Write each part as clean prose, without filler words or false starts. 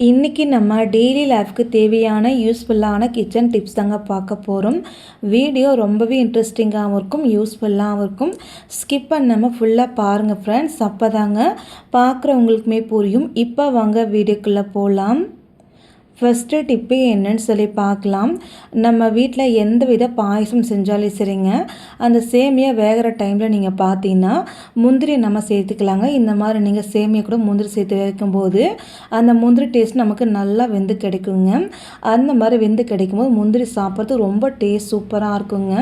இன்றைக்கி நம்ம டெய்லி லைஃப்க்கு தேவையான யூஸ்ஃபுல்லான கிச்சன் டிப்ஸ் தாங்க பார்க்க போகிறோம். வீடியோ ரொம்பவே இன்ட்ரெஸ்டிங்காகவும் இருக்கும், யூஸ்ஃபுல்லாகவும் இருக்கும். ஸ்கிப் பண்ணாமல் ஃபுல்லாக பாருங்கள் ஃப்ரெண்ட்ஸ். அப்போ தாங்க பார்க்குறவங்களுக்குமே புரியும். இப்போ வாங்க வீடியோக்குள்ளே போகலாம். ஃபஸ்ட்டு டிப்பு என்னன்னு சொல்லி பார்க்கலாம். நம்ம வீட்டில் எந்த வித பாயசம் செஞ்சாலும் சரிங்க, அந்த சேமியா வேகிற டைமில் நீங்கள் பார்த்தீங்கன்னா முந்திரி நம்ம சேர்த்துக்கலாங்க. இந்த மாதிரி நீங்கள் சேமியா கூட முந்திரி சேர்த்து வைக்கும்போது அந்த முந்திரி டேஸ்ட் நமக்கு நல்லா வெந்து கிடைக்குங்க. அந்த மாதிரி வெந்து கிடைக்கும்போது முந்திரி சாப்பிட்றது ரொம்ப டேஸ்ட் சூப்பராக இருக்குங்க.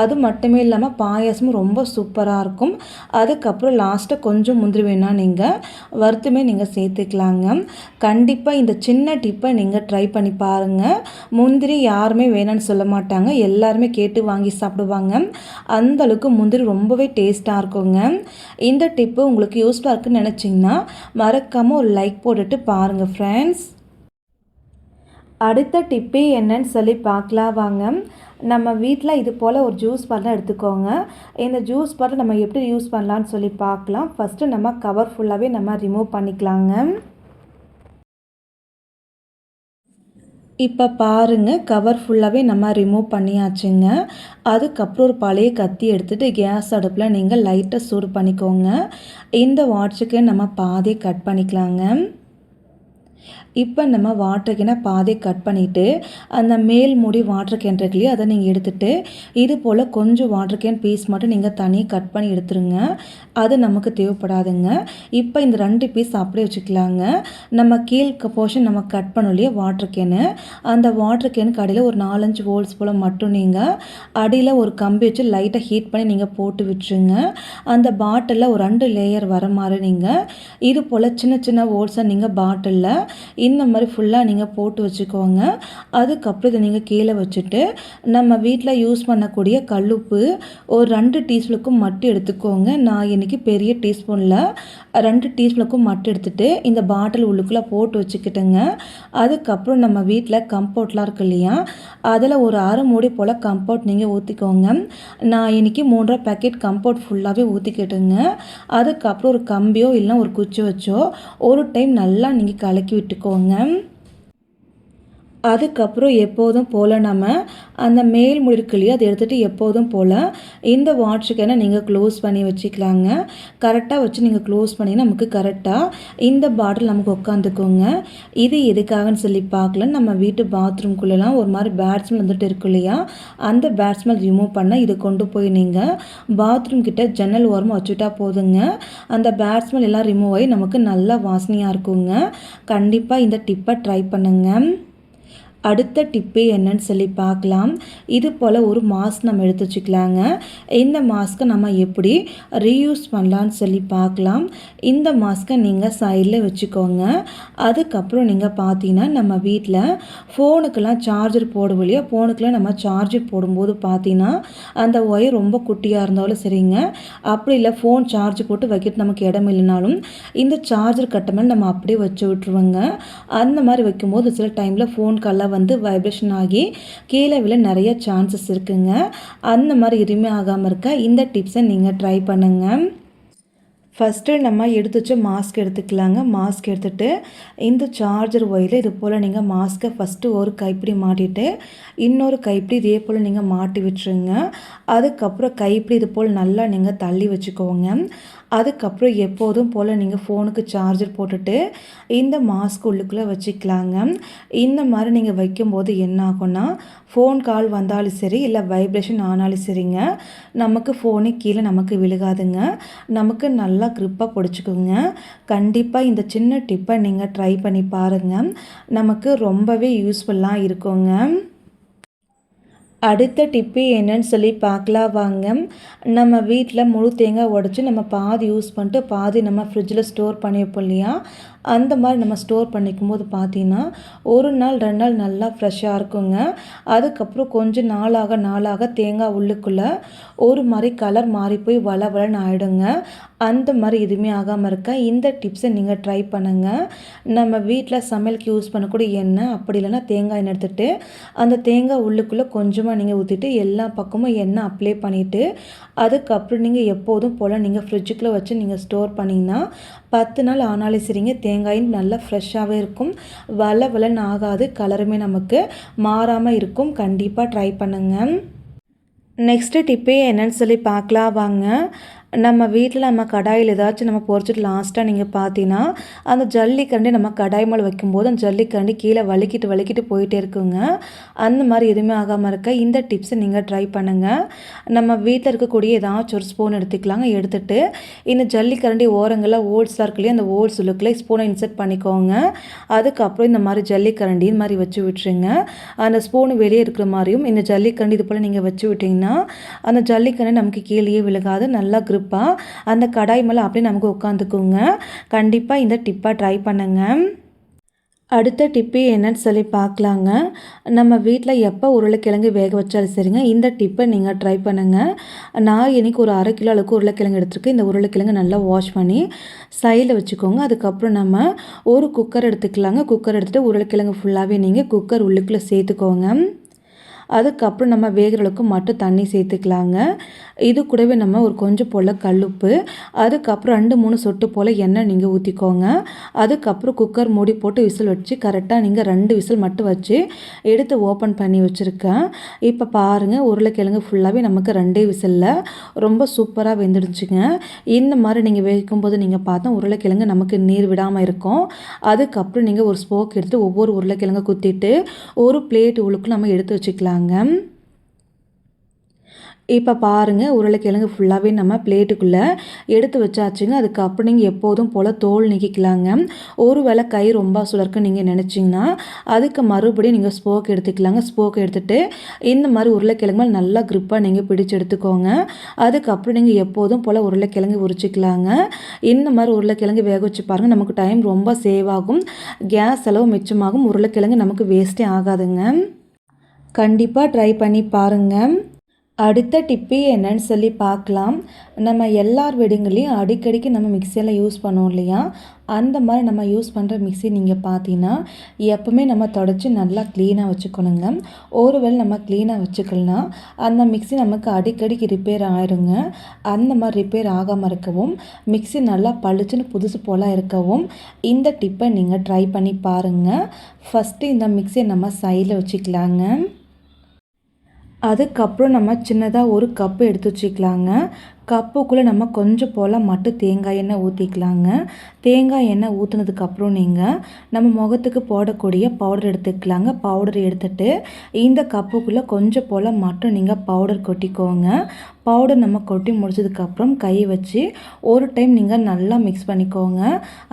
அது மட்டுமே இல்லாமல் பாயாசமும் ரொம்ப சூப்பராக இருக்கும். அதுக்கப்புறம் லாஸ்ட்டாக கொஞ்சம் முந்திரி வேணால் நீங்கள் வறுத்துமே நீங்கள் சேர்த்துக்கலாங்க. கண்டிப்பாக இந்த சின்ன டிப்பை நீங்கள் ட்ரை பண்ணி பாருங்கள். முந்திரி யாருமே வேணான்னு சொல்ல மாட்டாங்க, எல்லாருமே கேட்டு வாங்கி சாப்பிடுவாங்க. அந்தளவுக்கு முந்திரி ரொம்பவே டேஸ்ட்டாக இருக்குங்க. இந்த டிப்பு உங்களுக்கு யூஸ்ஃபுல்லாக இருக்குன்னு நினச்சிங்கன்னா மறக்காமல் ஒரு லைக் போட்டுட்டு பாருங்கள் ஃப்ரெண்ட்ஸ். அடுத்த டிப்பு என்னன்னு சொல்லி பார்க்கலாம் வாங்க. நம்ம வீட்டில் இது போல் ஒரு ஜூஸ் பாட்டில் எடுத்துக்கோங்க. இந்த ஜூஸ் பாட்டில் நம்ம எப்படி யூஸ் பண்ணலான்னு சொல்லி பார்க்கலாம். ஃபஸ்ட்டு நம்ம கவர் ஃபுல்லாகவே நம்ம ரிமூவ் பண்ணிக்கலாங்க. இப்போ பாருங்கள், கவர் ஃபுல்லாகவே நம்ம ரிமூவ் பண்ணியாச்சுங்க. அதுக்கப்புறம் ஒரு பழைய கத்தி எடுத்துகிட்டு கேஸ் அடுப்பில் நீங்கள் லைட்டாக சூடு பண்ணிக்கோங்க. இந்த வாட்சுக்கு நம்ம பாதியை கட் பண்ணிக்கலாங்க. இப்போ நம்ம வாட்டர் கேனை பாதி கட் பண்ணிவிட்டு அந்த மேல் மூடி வாட்டர் கேன் இருக்கு இல்லையா, அதை நீங்கள் எடுத்துகிட்டு இது போல் கொஞ்சம் வாட்டர் கேன் பீஸ் மட்டும் நீங்கள் தனியாக கட் பண்ணி எடுத்துருங்க. அது நமக்கு தேவைப்படாதுங்க. இப்போ இந்த 2 பீஸ் அப்படியே வச்சுக்கலாங்க. நம்ம கீழே போர்ஷன் நம்ம கட் பண்ணோம் இல்லையா வாட்டர் கேனு, அந்த வாட்டர் கேனுக்கு அடியில் ஒரு 4-5 ஹோல்ஸ் போல் மட்டும் நீங்கள் அடியில் ஒரு கம்பி வச்சு லைட்டாக ஹீட் பண்ணி நீங்கள் போட்டு விட்டுருங்க. அந்த பாட்டிலில் ஒரு 2 லேயர் வர மாதிரி நீங்கள் இது போல் சின்ன சின்ன ஹோல்ஸை நீங்கள் பாட்டிலில் இந்த மாதிரி ஃபுல்லாக நீங்கள் போட்டு வச்சுக்கோங்க. அதுக்கப்புறம் இதை நீங்கள் கீழே வச்சுட்டு நம்ம வீட்டில் யூஸ் பண்ணக்கூடிய கல்லுப்பு ஒரு 2 டீஸ்பூனுக்கும் மட்டும் எடுத்துக்கோங்க. நான் இன்றைக்கி பெரிய டீஸ்பூனில் 2 டீஸ்பூனுக்கும் மட்டும் எடுத்துகிட்டு இந்த பாட்டில் உள்ளுக்குள்ளே போட்டு வச்சுக்கிட்டுங்க. அதுக்கப்புறம் நம்ம வீட்டில் கம்போர்ட்லாம் இருக்கு இல்லையா, அதில் ஒரு அரை மூடி போல் கம்போர்ட் நீங்கள் ஊற்றிக்கோங்க. நான் இன்றைக்கி 3.5 பேக்கெட் கம்போர்ட் ஃபுல்லாகவே ஊற்றிக்கிட்டுங்க. அதுக்கப்புறம் ஒரு கம்பியோ இல்லைனா ஒரு குச்சி வச்சோ ஒரு டைம் நல்லா நீங்கள் கலக்கி விட்டுக்கோங்க. அதுக்கப்புறம் எப்போதும் போல் நம்ம அந்த மேல் மூடி இருக்கு இல்லையா, அதை எடுத்துகிட்டு எப்போதும் போல் இந்த வாட்டர் கேனை நீங்கள் க்ளோஸ் பண்ணி வச்சுக்கலாங்க. கரெக்டாக வச்சு நீங்கள் க்ளோஸ் பண்ணிங்கன்னா நமக்கு கரெக்டாக இந்த பாட்டில் நமக்கு உட்காந்துக்கோங்க. இது எதுக்காகன்னு சொல்லி பார்க்கலாம். நம்ம வீட்டு பாத்ரூம்குள்ளெலாம் ஒரு மாதிரி பேட் ஸ்மெல் வந்துட்டு இருக்கு இல்லையா, அந்த பேட் ஸ்மெல் ரிமூவ் பண்ண இதை கொண்டு போய் நீங்கள் பாத்ரூம் கிட்ட ஜன்னல் ஓரமாக வச்சுட்டா போதுங்க. அந்த பேட் ஸ்மெல் எல்லாம் ரிமூவ் ஆகி நமக்கு நல்லா வாசனையாக இருக்குங்க. கண்டிப்பாக இந்த டிப்பை ட்ரை பண்ணுங்கள். அடுத்த டிப்பு என்னன்னு சொல்லி பார்க்கலாம். இது போல் ஒரு மாஸ்க் நம்ம எடுத்து வச்சுக்கலாங்க. இந்த மாஸ்க்கை நம்ம எப்படி ரீயூஸ் பண்ணலான்னு சொல்லி பார்க்கலாம். இந்த மாஸ்க்கை நீங்கள் சைடில் வச்சுக்கோங்க. அதுக்கப்புறம் நீங்கள் பார்த்தீங்கன்னா நம்ம வீட்டில் ஃபோனுக்கெல்லாம் சார்ஜர் போடுவோம் இல்லையா, ஃபோனுக்கெல்லாம் நம்ம சார்ஜர் போடும்போது பார்த்தீங்கன்னா அந்த ஒயர் ரொம்ப குட்டியாக இருந்தாலும் சரிங்க, அப்படி இல்லை ஃபோன் சார்ஜ் போட்டு வைக்கிறது நமக்கு இடம் இல்லைனாலும் இந்த சார்ஜர் கட்டை மேலே நம்ம அப்படியே வச்சு விட்ருவோங்க. அந்த மாதிரி வைக்கும்போது சில டைமில் ஃபோன் காலில் வந்து வைப்ரேஷன் ஆகி கீழே விழ நிறைய சான்சஸ் இருக்குங்க. அந்த மாதிரி எதுவுமே ஆகாமல் இருக்க இந்த டிப்ஸை நீங்கள் ட்ரை பண்ணுங்கள். ஃபஸ்ட்டு நம்ம எடுத்து வச்ச மாஸ்க் எடுத்துக்கலாங்க. மாஸ்க் எடுத்துகிட்டு இந்த சார்ஜர் ஒயரில் இது போல் நீங்கள் மாஸ்க்கை ஃபஸ்ட்டு ஒரு கைப்பிடி மாட்டிட்டு இன்னொரு கைப்பிடி இதே போல் நீங்கள் மாட்டி விட்டுருங்க. அதுக்கப்புறம் கைப்பிடி இது போல் நல்லா நீங்கள் தள்ளி வச்சுக்கோங்க. அதுக்கப்புறம் எப்போதும் போல் நீங்கள் ஃபோனுக்கு சார்ஜர் போட்டுட்டு இந்த மாஸ்க் உள்ளுக்குள்ளே வச்சுக்கலாங்க. இந்த மாதிரி நீங்கள் வைக்கும்போது என்ன ஆகும்னா ஃபோன் கால் வந்தாலும் சரி இல்லை வைப்ரேஷன் ஆனாலும் சரிங்க, நமக்கு ஃபோனு கீழே நமக்கு விழுகாதுங்க. நமக்கு நல்லா க்ரிப்பாக பிடிச்சிக்குங்க. கண்டிப்பாக இந்த சின்ன டிப்பை நீங்கள் ட்ரை பண்ணி பாருங்கள். நமக்கு ரொம்பவே யூஸ்ஃபுல்லாக இருக்குங்க. அடுத்த டிப்பு என்னன்னு சொல்லி பார்க்கலாம் வாங்க. நம்ம வீட்டில் முழு தேங்காய் உடச்சி நம்ம பாதி யூஸ் பண்ணிட்டு பாதி நம்ம ஃப்ரிட்ஜில் ஸ்டோர் பண்ணி வைப்போம் இல்லையா, அந்த மாதிரி நம்ம ஸ்டோர் பண்ணிக்கும் போது பார்த்தீங்கன்னா 1 நாள் 2 நாள் நல்லா ஃப்ரெஷ்ஷாக இருக்குங்க. அதுக்கப்புறம் கொஞ்சம் நாளாக தேங்காய் உள்ளுக்குள்ளே ஒரு மாதிரி கலர் மாறி போய் வளன்னு ஆகிடுங்க. அந்த மாதிரி எதுவுமே ஆகாமல் இருக்க இந்த டிப்ஸை நீங்கள் ட்ரை பண்ணுங்கள். நம்ம வீட்டில் சமையலுக்கு யூஸ் பண்ணக்கூடிய எண்ணெய் அப்படி இல்லைன்னா தேங்காய் எண்ணெய் எடுத்துகிட்டு அந்த தேங்காய் உள்ளுக்குள்ளே கொஞ்சமாக நீங்கள் ஊற்றிட்டு எல்லா பக்கமும் எண்ணெய் அப்ளை பண்ணிவிட்டு அதுக்கப்புறம் நீங்கள் எப்போதும் போல் நீங்கள் ஃப்ரிட்ஜுக்குள்ளே வச்சு நீங்கள் ஸ்டோர் பண்ணிங்கன்னா 10 நாள் ஆனாலும் சரிங்க தேங்காயும் நல்லா ஃப்ரெஷ்ஷாகவே இருக்கும். வளன்னு ஆகாது, கலருமே நமக்கு மாறாமல் இருக்கும். கண்டிப்பாக ட்ரை பண்ணுங்கள். நெக்ஸ்ட்டு டிப்பே என்னன்னு சொல்லி பார்க்கலாம் வாங்க. நம்ம வீட்டில் நம்ம கடாயில் ஏதாச்சும் நம்ம பொரிச்சிட்டு லாஸ்ட்டாக நீங்கள் பார்த்தீங்கன்னா, அந்த ஜல்லிக்கரண்டி நம்ம கடாய் மேலே வைக்கும்போது அந்த ஜல்லிக்கரண்டி கீழே வலிக்கிட்டு போயிட்டே இருக்குங்க. அந்த மாதிரி எதுவுமே ஆகாமல் இருக்க இந்த டிப்ஸை நீங்கள் ட்ரை பண்ணுங்கள். நம்ம வீட்டில் இருக்கக்கூடிய ஏதாச்சும் ஒரு ஸ்பூன் எடுத்துக்கலாங்க. எடுத்துகிட்டு இந்த ஜல்லிக்கரண்டி ஓரங்களில் ஓல்ஸ்லாம் இருக்கு இல்லையா, அந்த ஓல்ஸ் உள்ளுக்குள்ளே ஸ்பூனை இன்சர்ட் பண்ணிக்கோங்க. அதுக்கப்புறம் இந்த மாதிரி ஜல்லிக்கரண்டி இது மாதிரி வச்சு விட்டுருங்க. அந்த ஸ்பூனு வெளியே இருக்கிற மாதிரியும் இந்த ஜல்லிக்கரண்டி இது போல் நீங்கள் வச்சு விட்டிங்கன்னா அந்த ஜல்லிக்கரண்டி நமக்கு கீழேயே விழுகாது. நல்லா அந்த கடாய் மேலே அப்படியே நமக்கு உட்காந்துக்குங்க. கண்டிப்பாக இந்த டிப்பை ட்ரை பண்ணுங்கள். அடுத்த டிப்பு என்னன்னு சொல்லி பார்க்கலாங்க. நம்ம வீட்டில் எப்போ உருளைக்கிழங்கு வேக வச்சாலும் சரிங்க, இந்த டிப்பை நீங்கள் ட்ரை பண்ணுங்கள். நான் இன்றைக்கி ஒரு 1/2 கிலோ அளவுக்கு உருளைக்கிழங்கு எடுத்துருக்கேன். இந்த உருளைக்கிழங்கு நல்லா வாஷ் பண்ணி சைடில் வச்சுக்கோங்க. அதுக்கப்புறம் நம்ம ஒரு குக்கர் எடுத்துக்கலாங்க. குக்கர் எடுத்துகிட்டு உருளைக்கிழங்கு ஃபுல்லாகவே நீங்கள் குக்கர் உள்ளுக்குள்ளே சேர்த்துக்கோங்க. அதுக்கப்புறம் நம்ம வேகிற அளவுக்கு மட்டும் தண்ணி சேர்த்துக்கலாங்க. இது கூடவே நம்ம ஒரு கொஞ்சம் போல் கல்லுப்பு, அதுக்கப்புறம் 2-3 சொட்டு போல் எண்ணெய் நீங்கள் ஊற்றிக்கோங்க. அதுக்கப்புறம் குக்கர் மூடி போட்டு விசில் வச்சு கரெக்டாக நீங்கள் 2 விசில் மட்டும் வச்சு எடுத்து ஓப்பன் பண்ணி வச்சுருக்கேன். இப்போ பாருங்கள், உருளைக்கிழங்கு ஃபுல்லாகவே நமக்கு 2 விசிலில் ரொம்ப சூப்பராக வெந்துடுச்சுங்க. இந்த மாதிரி நீங்கள் வேகும்போது நீங்கள் பார்த்தா உருளைக்கிழங்கு நமக்கு நீர் விடாமல் இருக்கும். அதுக்கப்புறம் நீங்கள் ஒரு ஸ்போக் எடுத்து ஒவ்வொரு உருளைக்கிழங்கு குத்திட்டு ஒரு பிளேட் உள்ளுக்கு நம்ம எடுத்து வச்சுக்கலாம். இப்போ பாருங்கள், உருளைக்கிழங்கு ஃபுல்லாகவே நம்ம பிளேட்டுக்குள்ளே எடுத்து வச்சாச்சுங்க. அதுக்கப்புறம் நீங்கள் எப்போதும் போல் தோல் நீக்கிக்கலாங்க. ஒரு வேளை கை ரொம்ப சுழற்க நீங்கள் நினச்சிங்கன்னா அதுக்கு மறுபடியும் நீங்கள் ஸ்போக் எடுத்துக்கலாங்க. ஸ்போக் எடுத்துகிட்டு இந்த மாதிரி உருளைக்கிழங்கு நல்லா க்ரிப்பாக நீங்கள் பிடிச்சி எடுத்துக்கோங்க. அதுக்கப்புறம் நீங்கள் எப்போதும் போல் உருளைக்கிழங்கு உரிச்சிக்கலாங்க. இந்த மாதிரி உருளைக்கிழங்கு வேக வச்சு பாருங்கள், நமக்கு டைம் ரொம்ப சேவ் ஆகும், கேஸ் செலவு மிச்சமாகும், உருளைக்கிழங்கு நமக்கு வேஸ்ட்டே ஆகாதுங்க. கண்டிப்பாக ட்ரை பண்ணி பாருங்கள். அடுத்த டிப்பு என்னன்னு சொல்லி பார்க்கலாம். நம்ம எல்லார் வீடுங்களையும் அடிக்கடிக்கு நம்ம மிக்சியெல்லாம் யூஸ் பண்ணுவோம் இல்லையா, அந்த மாதிரி நம்ம யூஸ் பண்ணுற மிக்சி நீங்கள் பார்த்தீங்கன்னா எப்போவுமே நம்ம தொடச்சி நல்லா க்ளீனாக வச்சுக்கணுங்க. ஒருவேளை நம்ம க்ளீனாக வச்சுக்கலாம் அந்த மிக்சி நமக்கு அடிக்கடிக்கு ரிப்பேர் ஆகிடுங்க. அந்த மாதிரி ரிப்பேர் ஆகாமல் இருக்கவும், மிக்சி நல்லா பளிச்சுன்னு புதுசு போல் இருக்கவும் இந்த டிப்பை நீங்கள் ட்ரை பண்ணி பாருங்கள். ஃபஸ்ட்டு இந்த மிக்சியை நம்ம சைடில் வச்சுக்கலாங்க. அதுக்கப்புறம் நம்ம சின்னதாக ஒரு கப்பு எடுத்து வச்சுக்கலாங்க. கப்புக்குள்ளே நம்ம கொஞ்சம் போல் மட்டும் தேங்காய் எண்ணெய் ஊற்றிக்கலாங்க. தேங்காய் எண்ணெய் ஊற்றுனதுக்கப்புறம் நீங்கள் நம்ம முகத்துக்கு போடக்கூடிய பவுடர் எடுத்துக்கலாங்க. பவுடர் எடுத்துகிட்டு இந்த கப்புக்குள்ளே கொஞ்சம் போல் மட்டும் நீங்கள் பவுடர் கொட்டிக்கோங்க. பவுடர் நம்ம கொட்டி முடிச்சதுக்கப்புறம் கை வச்சு ஒரு டைம் நீங்கள் நல்லா மிக்ஸ் பண்ணிக்கோங்க.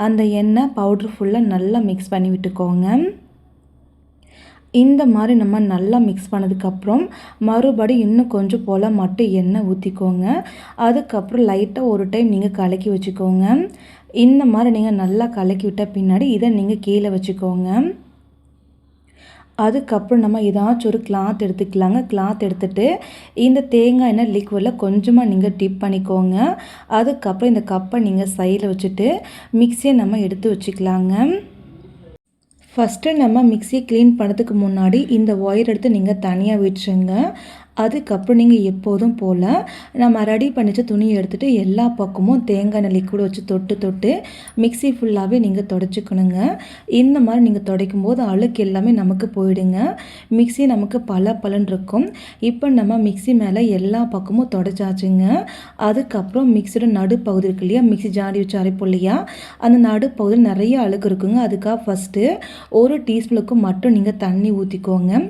அந்த எண்ணெய் பவுடர் ஃபுல்லாக நல்லா மிக்ஸ் பண்ணி விட்டுக்கோங்க. இந்த மாதிரி நம்ம நல்லா மிக்ஸ் பண்ணதுக்கப்புறம் மறுபடியும் இன்னும் கொஞ்சம் போல் மட்டும் எண்ணெய் ஊற்றிக்கோங்க. அதுக்கப்புறம் லைட்டாக ஒரு டைம் நீங்கள் கலக்கி வச்சுக்கோங்க. இந்த மாதிரி நீங்கள் நல்லா கலக்கி விட்ட பின்னாடி இதை நீங்கள் கீழே வச்சுக்கோங்க. அதுக்கப்புறம் நம்ம ஏதாச்சும் ஒரு கிளாத் எடுத்துக்கலாங்க. கிளாத் எடுத்துகிட்டு இந்த தேங்காய் எண்ணெய் லிக்விடில் கொஞ்சமாக நீங்கள் டிப் பண்ணிக்கோங்க. அதுக்கப்புறம் இந்த கப்பை நீங்கள் சைடில் வச்சுட்டு மிக்சியை நம்ம எடுத்து வச்சுக்கலாங்க. ஃபஸ்ட்டு நம்ம மிக்சியை க்ளீன் பண்ணுறதுக்கு முன்னாடி இந்த ஒயர் எடுத்து நீங்கள் தனியாக விட்டுருங்க. அதுக்கப்புறம் நீங்கள் எப்போதும் போல் நம்ம ரெடி பண்ணிச்ச துணியை எடுத்துகிட்டு எல்லா பக்கமும் தேங்காய் எண்ணெய் லிக்விட் வச்சு தொட்டு மிக்சி ஃபுல்லாகவே நீங்கள் துடைச்சிக்கணுங்க. இந்த மாதிரி நீங்கள் துடைக்கும் போது அழுக்கு எல்லாமே நமக்கு போயிடுங்க. மிக்சி நமக்கு பலன்னு இருக்கும். இப்போ நம்ம மிக்சி மேலே எல்லா பக்கமும் துடைச்சாச்சுங்க. அதுக்கப்புறம் மிக்சியோட நடுப்பகுதி இருக்கு இல்லையா, மிக்சி ஜாடி வச்சு அரைப்போம் இல்லையா, அந்த நடுப்பகுதியில் நிறைய அழுக்கு இருக்குங்க. அதுக்காக ஃபஸ்ட்டு 1 டீஸ்பூனுக்கு மட்டும் நீங்கள் தண்ணி ஊற்றிக்கோங்க.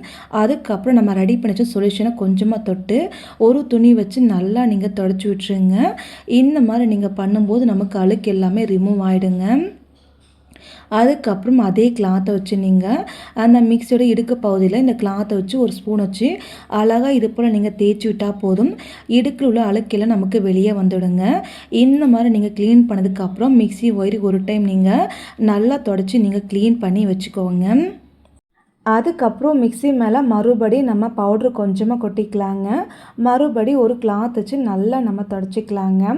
அதுக்கப்புறம் நம்ம ரெடி பண்ணிச்ச சொல்யூஷனை கொஞ்சமாக தொட்டு ஒரு துணி வச்சு நல்லா நீங்கள் தொடச்சி விட்டுருங்க. இந்த மாதிரி நீங்கள் பண்ணும்போது நமக்கு அழுக்கு எல்லாமே ரிமூவ் ஆகிடுங்க. அதுக்கப்புறம் அதே கிளாத்தை வச்சு நீங்கள் அந்த மிக்சியோட இடுக்கு பகுதியில் இந்த கிளாத்தை வச்சு ஒரு ஸ்பூன் வச்சு அழகாக இது போல் நீங்கள் தேய்ச்சி விட்டால் போதும். இடுக்கில் உள்ள அழுக்கெல்லாம் நமக்கு வெளியே வந்துடுங்க. இந்த மாதிரி நீங்கள் க்ளீன் பண்ணதுக்கப்புறம் மிக்சி ஒயர் ஒரு டைம் நீங்கள் நல்லா தொடச்சி நீங்கள் க்ளீன் பண்ணி வச்சுக்கோங்க. அதுக்கப்புறம் மிக்சி மேலே மறுபடியும் நம்ம பவுட்ரு கொஞ்சமாக கொட்டிக்கலாங்க. மறுபடி ஒரு கிளாத் வச்சு நல்லா நம்ம துடைச்சிக்கலாங்க.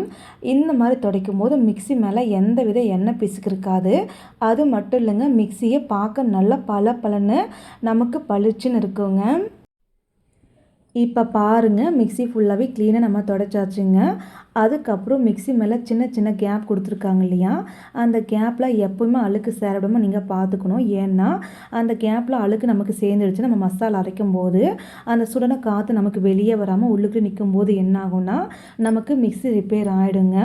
இந்த மாதிரி துடைக்கும் போது மிக்சி மேலே எந்த வித எண்ணெய் பிசுக்கு இருக்காது. அது மட்டும் இல்லைங்க, மிக்சியை பார்க்க நல்லா பலன்னு நமக்கு பளிச்சுன்னு இருக்குங்க. இப்போ பாருங்கள், மிக்சி ஃபுல்லாகவே க்ளீனாக நம்ம துடைச்சாச்சுங்க. அதுக்கப்புறம் மிக்ஸி மேலே சின்ன சின்ன கேப் கொடுத்துருக்காங்க இல்லையா, அந்த கேப்பில் எப்போவுமே அழுக்கு சேராமல் நீங்கள் பார்த்துக்கணும். ஏன்னா அந்த கேப்பில் அழுக்கு நமக்கு சேர்ந்துடுச்சு, நம்ம மசாலா அரைக்கும் போது அந்த சுடன காற்று நமக்கு வெளியே வராமல் உள்ளுக்கு நிற்கும் போது என்ன ஆகும்னா நமக்கு மிக்ஸி ரிப்பேர் ஆகிடுங்க.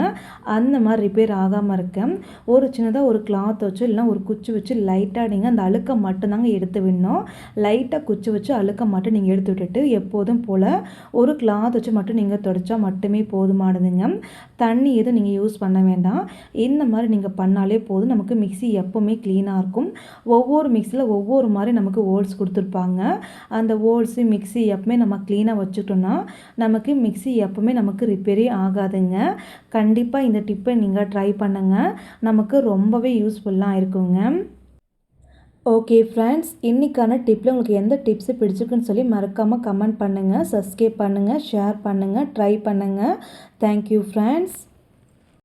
அந்த மாதிரி ரிப்பேர் ஆகாமல் இருக்க ஒரு சின்னதாக ஒரு கிளாத் வச்சு இல்லைனா ஒரு குச்சி வச்சு லைட்டாக நீங்கள் அந்த அழுக்கை மட்டும்தாங்க எடுத்து விடணும். லைட்டாக குச்சி வச்சு அழுக்கை மட்டும் நீங்கள் எடுத்து விட்டுட்டு எப்போதும் போல் ஒரு கிளாத் வச்சு மட்டும் நீங்கள் துடைச்சா மட்டுமே போதுமானதுங்க. தண்ணி எதுவும் நீங்கள் யூஸ் பண்ண வேண்டாம். இந்த மாதிரி நீங்கள் பண்ணாலே போதும். நமக்கு மிக்ஸி எப்போவுமே க்ளீனாக இருக்கும். ஒவ்வொரு மிக்ஸியில் ஒவ்வொரு மாதிரி நமக்கு ஹோல்ஸ் கொடுத்துருப்பாங்க. அந்த ஹோல்ஸு மிக்ஸி எப்பவுமே நம்ம க்ளீனாக வச்சுக்கிட்டோன்னா நமக்கு மிக்ஸி எப்பவுமே நமக்கு ரிப்பேரே ஆகாதுங்க. கண்டிப்பாக இந்த டிப்பை நீங்கள் ட்ரை பண்ணுங்கள். நமக்கு ரொம்பவே யூஸ்ஃபுல்லாக இருக்குங்க. ஓகே ஃப்ரெண்ட்ஸ், இன்றைக்கான டிப்பில் உங்களுக்கு எந்த டிப்ஸு பிடிச்சிருக்குன்னு சொல்லி மறக்காமல் கமெண்ட் பண்ணுங்கள், சப்ஸ்கிரைப் பண்ணுங்கள், ஷேர் பண்ணுங்கள், ட்ரை பண்ணுங்கள். Thank you friends.